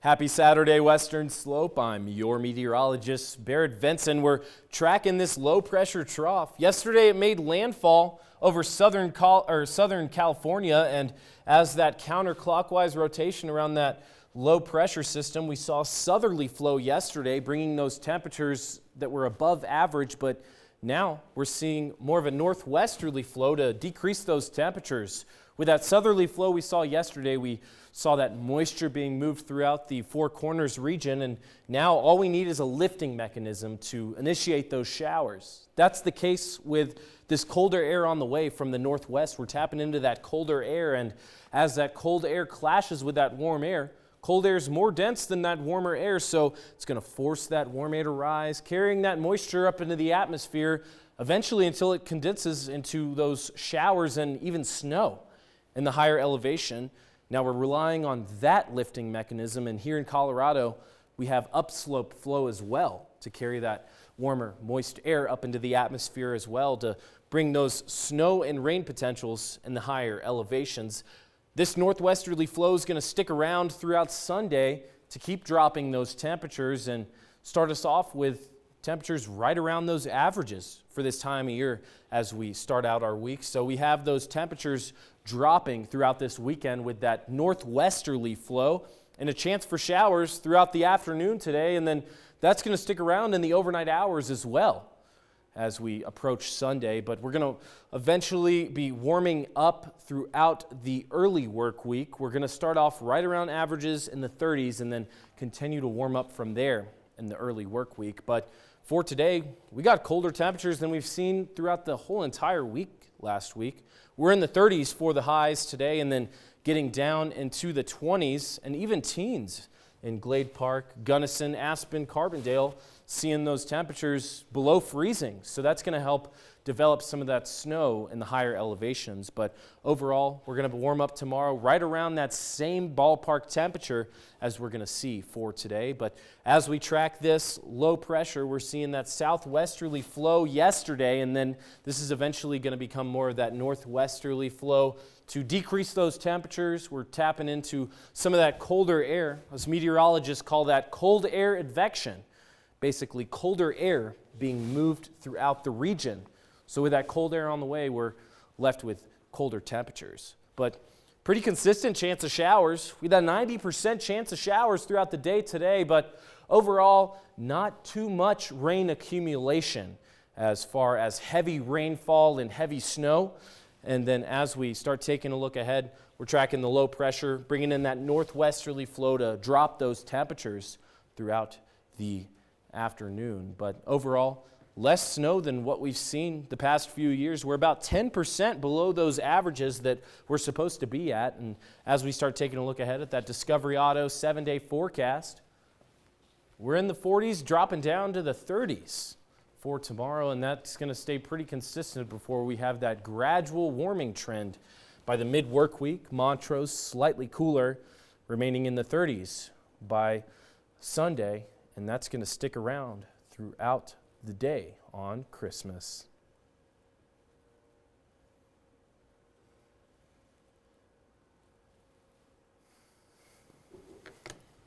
Happy Saturday, Western Slope. I'm your meteorologist, Barrett Vinson. We're tracking this low-pressure trough. Yesterday, it made landfall over Southern California, and as that counterclockwise rotation around that low-pressure system, we saw southerly flow yesterday, bringing those temperatures that were above average, but now we're seeing more of a northwesterly flow to decrease those temperatures. With that southerly flow we saw yesterday, we saw that moisture being moved throughout the Four Corners region, and now all we need is a lifting mechanism to initiate those showers. That's the case with this colder air on the way from the northwest. We're tapping into that colder air, and as that cold air clashes with that warm air, cold air is more dense than that warmer air, so it's going to force that warm air to rise, carrying that moisture up into the atmosphere, eventually until it condenses into those showers and even snow in the higher elevation. Now we're relying on that lifting mechanism, and here in Colorado, we have upslope flow as well to carry that warmer, moist air up into the atmosphere as well to bring those snow and rain potentials in the higher elevations. This northwesterly flow is going to stick around throughout Sunday to keep dropping those temperatures and start us off with temperatures right around those averages for this time of year as we start out our week. So we have those temperatures dropping throughout this weekend with that northwesterly flow and a chance for showers throughout the afternoon today, and then that's going to stick around in the overnight hours as well as we approach Sunday. But we're going to eventually be warming up throughout the early work week. We're going to start off right around averages in the 30s and then continue to warm up from there in the early work week. But for today, we got colder temperatures than we've seen throughout the whole entire week last week. We're in the 30s for the highs today, and then getting down into the 20s and even teens in Glade Park, Gunnison, Aspen, Carbondale, seeing those temperatures below freezing. So that's going to help develop some of that snow in the higher elevations. But overall, we're going to warm up tomorrow right around that same ballpark temperature as we're going to see for today. But as we track this low pressure, we're seeing that southwesterly flow yesterday, and then this is eventually going to become more of that northwesterly flow to decrease those temperatures. We're tapping into some of that colder air, as meteorologists call that cold air advection. Basically, colder air being moved throughout the region. So with that cold air on the way, we're left with colder temperatures. But pretty consistent chance of showers. We had a 90% chance of showers throughout the day today, but overall, not too much rain accumulation as far as heavy rainfall and heavy snow. And then as we start taking a look ahead, we're tracking the low pressure, bringing in that northwesterly flow to drop those temperatures throughout the afternoon. But overall, less snow than what we've seen the past few years. We're about 10% below those averages that we're supposed to be at. And as we start taking a look ahead at that Discovery Auto 7-day forecast, we're in the 40s, dropping down to the 30s for tomorrow, and that's going to stay pretty consistent before we have that gradual warming trend. By the mid-work week, Montrose slightly cooler, remaining in the 30s by Sunday, and that's going to stick around throughout the day on Christmas.